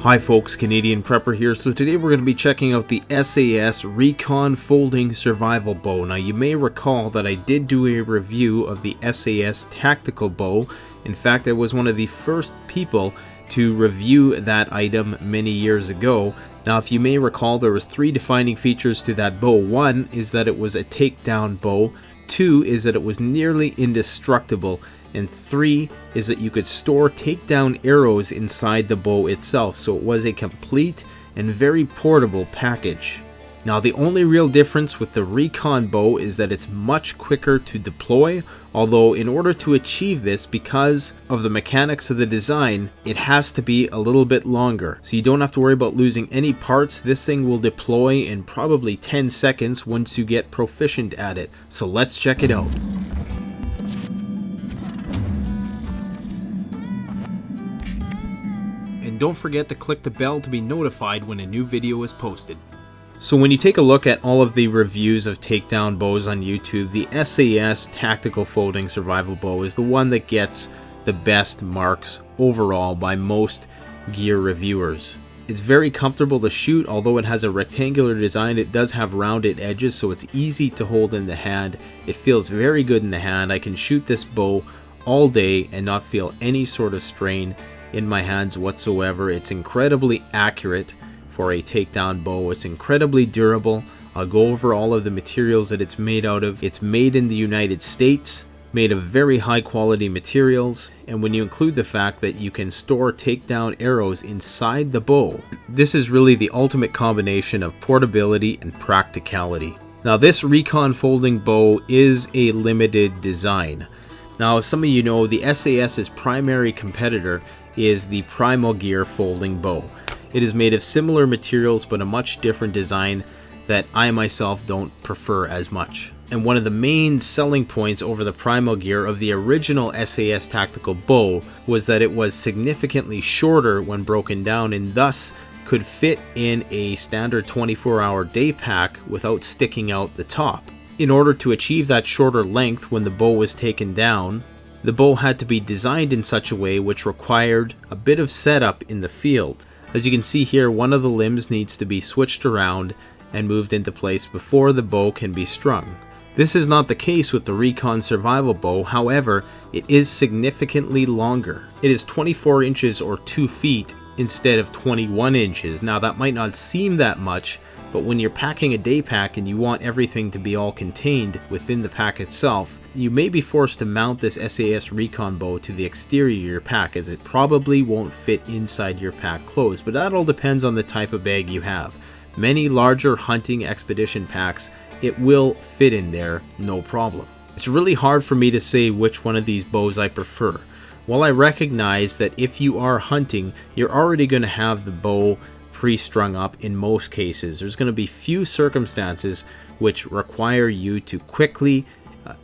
Hi folks, Canadian Prepper here. So today we're going to be checking out the SAS Recon Folding Survival Bow. Now you may recall that I did do a review of the SAS Tactical Bow. In fact, I was one of the first people to review that item many years ago. Now if you may recall, there was three defining features to that bow. One is that it was a takedown bow. Two is that it was nearly indestructible. And three is that you could store takedown arrows inside the bow itself, so it was a complete and very portable package. Now the only real difference with the Recon bow is that it's much quicker to deploy, although in order to achieve this, because of the mechanics of the design, it has to be a little bit longer. So you don't have to worry about losing any parts. This thing will deploy in probably 10 seconds once you get proficient at it. So let's check it out. And don't forget to click the bell to be notified when a new video is posted. So when you take a look at all of the reviews of takedown bows on YouTube, the SAS Tactical Folding Survival Bow is the one that gets the best marks overall by most gear reviewers. It's very comfortable to shoot. Although it has a rectangular design, it does have rounded edges, so it's easy to hold in the hand. It feels very good in the hand. I can shoot this bow all day and not feel any sort of strain in my hands whatsoever. It's incredibly accurate for a takedown bow. It's incredibly durable. I'll go over all of the materials that it's made out of. It's made in the United States, made of very high quality materials, and when you include the fact that you can store takedown arrows inside the bow, this is really the ultimate combination of portability and practicality. Now this Recon folding bow is a limited design. Now, as some of you know, the SAS's primary competitor is the Primal Gear folding bow. It is made of similar materials but a much different design that I myself don't prefer as much. And one of the main selling points over the Primal Gear of the original SAS Tactical Bow was that it was significantly shorter when broken down and thus could fit in a standard 24-hour day pack without sticking out the top. In order to achieve that shorter length when the bow was taken down, the bow had to be designed in such a way which required a bit of setup in the field. As you can see here, one of the limbs needs to be switched around and moved into place before the bow can be strung. This is not the case with the Recon Survival Bow. However, it is significantly longer. It is 24 inches or 2 feet instead of 21 inches. Now that might not seem that much, but when you're packing a day pack and you want everything to be all contained within the pack itself, you may be forced to mount this SAS Recon bow to the exterior of your pack, as it probably won't fit inside your pack clothes, but that all depends on the type of bag you have. Many larger hunting expedition packs, it will fit in there, no problem. It's really hard for me to say which one of these bows I prefer. While I recognize that if you are hunting, you're already going to have the bow pre-strung up in most cases. There's going to be few circumstances which require you to quickly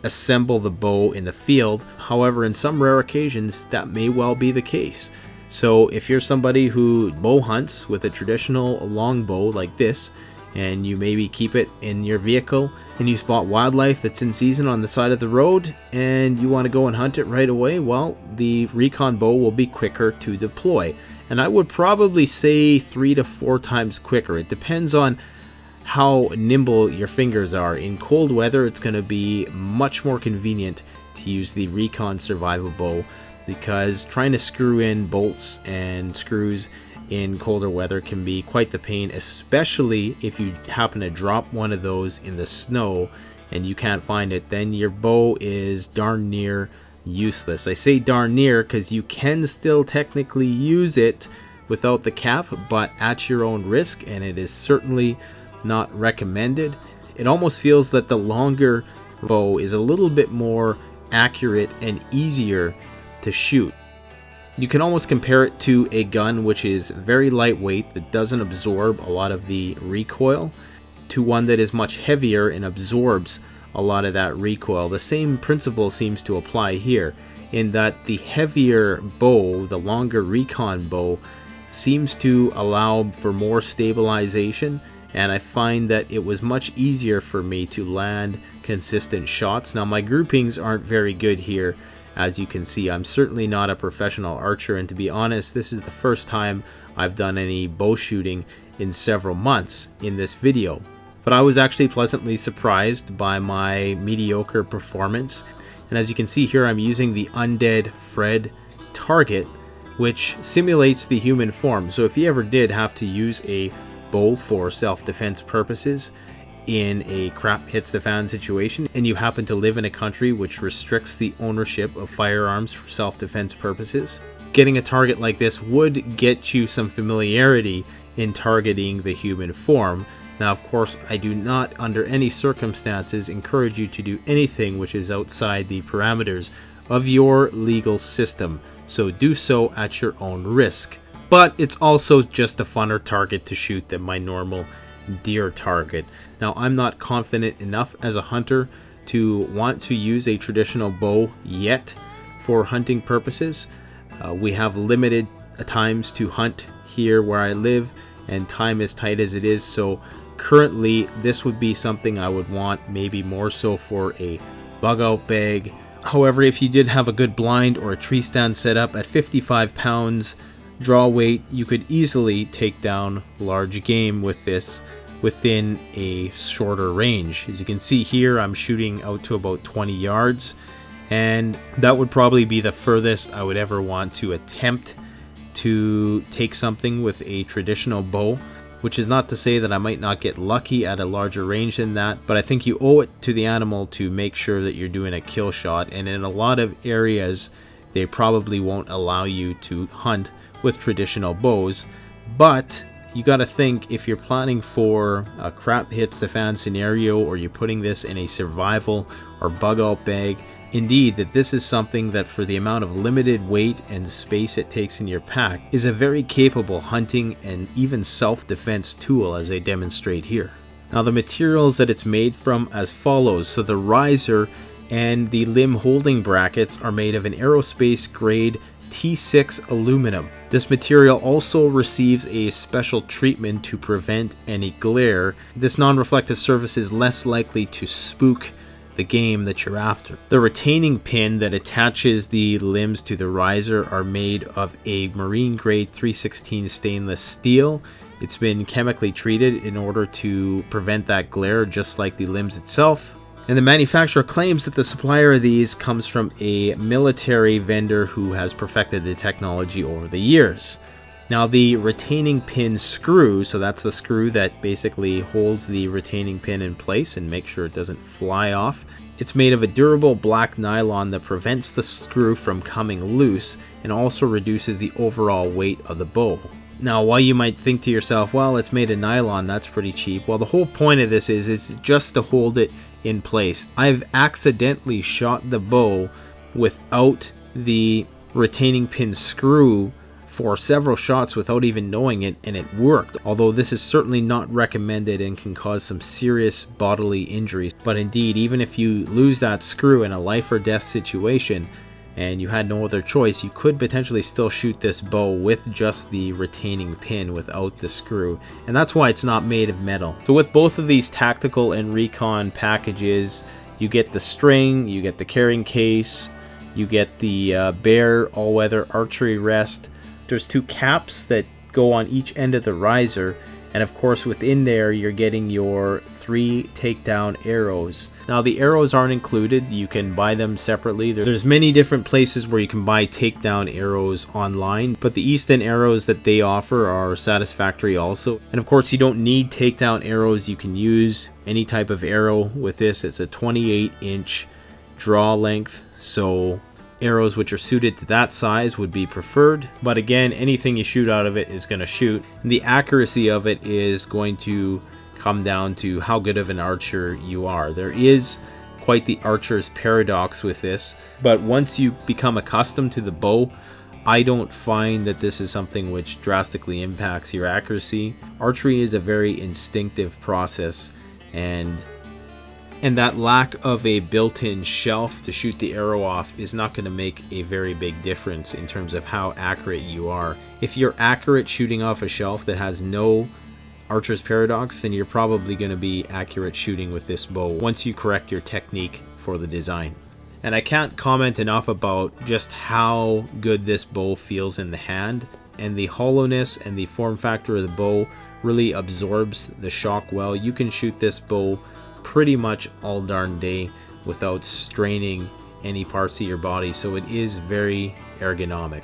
assemble the bow in the field. However, in some rare occasions, that may well be the case. So if you're somebody who bow hunts with a traditional longbow like this, and you maybe keep it in your vehicle, and you spot wildlife that's in season on the side of the road, and you want to go and hunt it right away, well, the Recon bow will be quicker to deploy. And I would probably say 3 to 4 times quicker. It depends on how nimble your fingers are. In cold weather, it's going to be much more convenient to use the Recon Survival Bow, because trying to screw in bolts and screws in colder weather can be quite the pain, especially if you happen to drop one of those in the snow and you can't find it. Then your bow is darn near useless. I say darn near because you can still technically use it without the cap, but at your own risk, and it is certainly not recommended. It almost feels that the longer bow is a little bit more accurate and easier to shoot. You can almost compare it to a gun which is very lightweight, that doesn't absorb a lot of the recoil, to one that is much heavier and absorbs a lot of that recoil. The same principle seems to apply here, in that the heavier bow, the longer Recon bow, seems to allow for more stabilization, and I find that it was much easier for me to land consistent shots. Now my groupings aren't very good here, As you can see, I'm certainly not a professional archer, and to be honest, this is the first time I've done any bow shooting in several months in this video. But I was actually pleasantly surprised by my mediocre performance. And as you can see here, I'm using the Undead Fred target, which simulates the human form. So if you ever did have to use a bow for self-defense purposes in a crap hits the fan situation, and you happen to live in a country which restricts the ownership of firearms for self-defense purposes, getting a target like this would get you some familiarity in targeting the human form. Now, of course, I do not under any circumstances encourage you to do anything which is outside the parameters of your legal system, so do so at your own risk. But it's also just a funner target to shoot than my normal deer target. Now, I'm not confident enough as a hunter to want to use a traditional bow yet for hunting purposes. We have limited times to hunt here where I live, and time is tight as it is, so currently this would be something I would want maybe more so for a bug out bag. However, if you did have a good blind or a tree stand set up at 55 pounds draw weight, you could easily take down large game with this within a shorter range. As you can see here, I'm shooting out to about 20 yards, and that would probably be the furthest I would ever want to attempt to take something with a traditional bow, which is not to say that I might not get lucky at a larger range than that, but I think you owe it to the animal to make sure that you're doing a kill shot, and in a lot of areas they probably won't allow you to hunt with traditional bows. But you got to think, if you're planning for a crap hits the fan scenario, or you're putting this in a survival or bug out bag, indeed that this is something that, for the amount of limited weight and space it takes in your pack, is a very capable hunting and even self-defense tool, as I demonstrate here. Now, the materials that it's made from as follows. So the riser and the limb holding brackets are made of an aerospace grade T6 aluminum. This material also receives a special treatment to prevent any glare. This non-reflective surface is less likely to spook the game that you're after. The retaining pin that attaches the limbs to the riser are made of a marine grade 316 stainless steel. It's been chemically treated in order to prevent that glare, just like the limbs itself. And the manufacturer claims that the supplier of these comes from a military vendor who has perfected the technology over the years. Now, the retaining pin screw, so that's the screw that basically holds the retaining pin in place and makes sure it doesn't fly off. It's made of a durable black nylon that prevents the screw from coming loose and also reduces the overall weight of the bow. Now, while you might think to yourself, well, it's made of nylon, that's pretty cheap. Well, the whole point of this is just to hold it in place. I've accidentally shot the bow without the retaining pin screw for several shots without even knowing it, and it worked. Although this is certainly not recommended and can cause some serious bodily injuries. But indeed, even if you lose that screw in a life or death situation and you had no other choice, you could potentially still shoot this bow with just the retaining pin without the screw, and that's why it's not made of metal. So with both of these tactical and recon packages, you get the string, you get the carrying case, you get the bare all-weather archery rest. There's two caps that go on each end of the riser, and of course within there you're getting your 3 takedown arrows. Now, the arrows aren't included, you can buy them separately. There's many different places where you can buy takedown arrows online, but the Easton arrows that they offer are satisfactory also. And of course, you don't need takedown arrows, you can use any type of arrow with this. It's a 28-inch draw length, so arrows which are suited to that size would be preferred. But again, anything you shoot out of it is going to shoot, and the accuracy of it is going to come down to how good of an archer you are. There is quite the archer's paradox with this, but once you become accustomed to the bow, I don't find that this is something which drastically impacts your accuracy. Archery is a very instinctive process, and that lack of a built-in shelf to shoot the arrow off is not going to make a very big difference in terms of how accurate you are. If you're accurate shooting off a shelf that has no archer's paradox, then you're probably going to be accurate shooting with this bow once you correct your technique for the design. And I can't comment enough about just how good this bow feels in the hand, and the hollowness and the form factor of the bow really absorbs the shock well. You can shoot this bow pretty much all darn day without straining any parts of your body, so it is very ergonomic.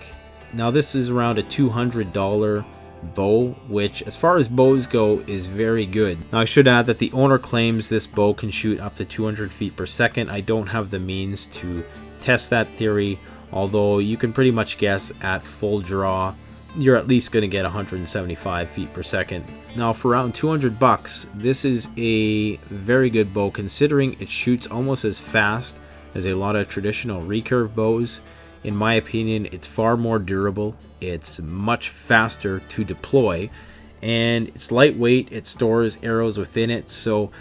Now this is around a $200 bow, which as far as bows go is very good. Now I should add that the owner claims this bow can shoot up to 200 feet per second. I don't have the means to test that theory, although you can pretty much guess at full draw you're at least going to get 175 feet per second. Now for around 200 bucks, this is a very good bow considering it shoots almost as fast as a lot of traditional recurve bows. In my opinion, it's far more durable, it's much faster to deploy, and it's lightweight. It stores arrows within it, so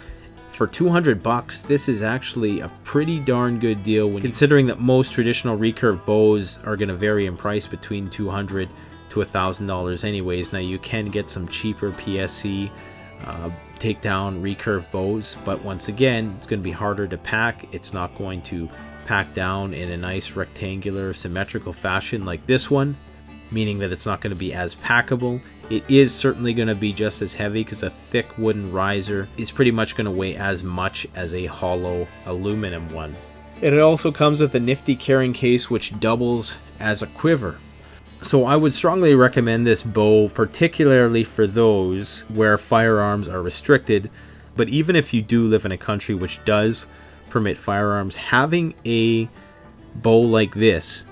for 200 bucks, this is actually a pretty darn good deal when considering that most traditional recurve bows are going to vary in price between $200 to $1,000 anyways. Now you can get some cheaper PSC takedown recurve bows, but once again, it's going to be harder to pack. It's not going to pack down in a nice rectangular symmetrical fashion like this one, meaning that it's not going to be as packable. It is certainly going to be just as heavy because a thick wooden riser is pretty much going to weigh as much as a hollow aluminum one. And it also comes with a nifty carrying case which doubles as a quiver. So I would strongly recommend this bow, particularly for those where firearms are restricted. But even if you do live in a country which does permit firearms, having a bow like this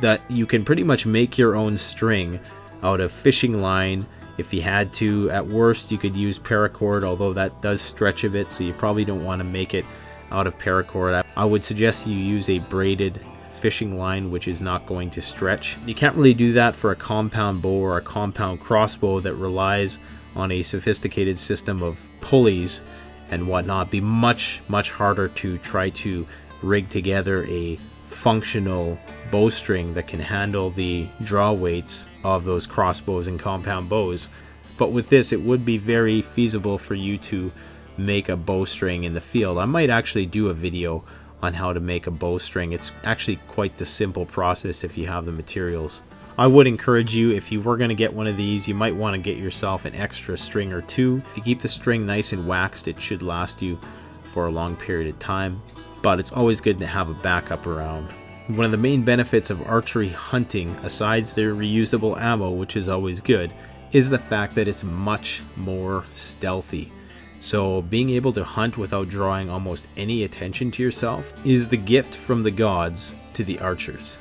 that you can pretty much make your own string out of fishing line if you had to. At worst, you could use paracord, although that does stretch a bit, so you probably don't want to make it out of paracord. I would suggest you use a braided fishing line, which is not going to stretch. You can't really do that for a compound bow or a compound crossbow that relies on a sophisticated system of pulleys and whatnot. Be much harder to try to rig together a functional bowstring that can handle the draw weights of those crossbows and compound bows. But with this, it would be very feasible for you to make a bowstring in the field. I might actually do a video on how to make a bowstring. It's actually quite the simple process if you have the materials. I would encourage you, if you were going to get one of these, you might want to get yourself an extra string or two. If you keep the string nice and waxed, it should last you for a long period of time, but it's always good to have a backup around. One of the main benefits of archery hunting, aside their reusable ammo, which is always good, is the fact that it's much more stealthy. So being able to hunt without drawing almost any attention to yourself is the gift from the gods to the archers.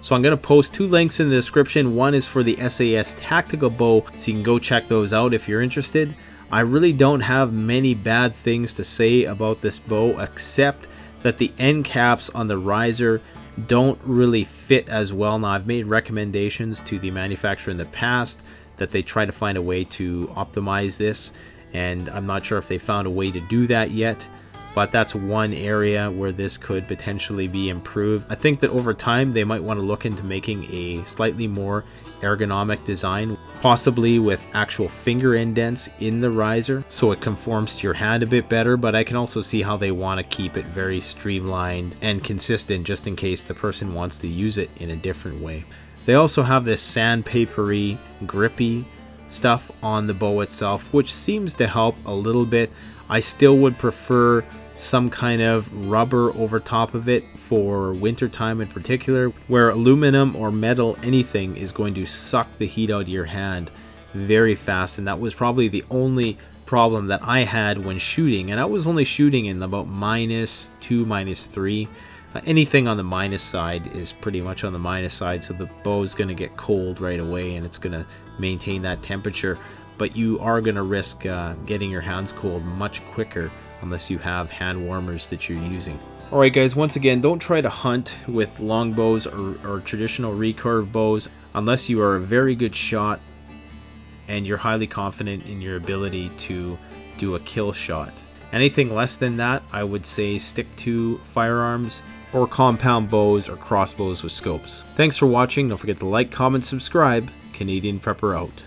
So I'm going to post two links in the description. One is for the SAS tactical bow, so you can go check those out if you're interested. I really don't have many bad things to say about this bow, except that the end caps on the riser don't really fit as well. Now I've made recommendations to the manufacturer in the past that they try to find a way to optimize this, and I'm not sure if they found a way to do that yet, but that's one area where this could potentially be improved. I think that over time they might want to look into making a slightly more ergonomic design, possibly with actual finger indents in the riser so it conforms to your hand a bit better, but I can also see how they want to keep it very streamlined and consistent just in case the person wants to use it in a different way. They also have this sandpapery, grippy stuff on the bow itself, which seems to help a little bit. I still would prefer some kind of rubber over top of it for wintertime in particular, where aluminum or metal, anything, is going to suck the heat out of your hand very fast. And that was probably the only problem that I had when shooting, and I was only shooting in about -2, -3. Anything on the minus side is pretty much on the minus side, so the bow is going to get cold right away and it's going to maintain that temperature, but you are going to risk getting your hands cold much quicker unless you have hand warmers that you're using. Alright guys, once again, don't try to hunt with longbows or traditional recurve bows unless you are a very good shot and you're highly confident in your ability to do a kill shot. Anything less than that, I would say stick to firearms or compound bows or crossbows with scopes. Thanks for watching. Don't forget to like, comment, subscribe. Canadian Prepper out.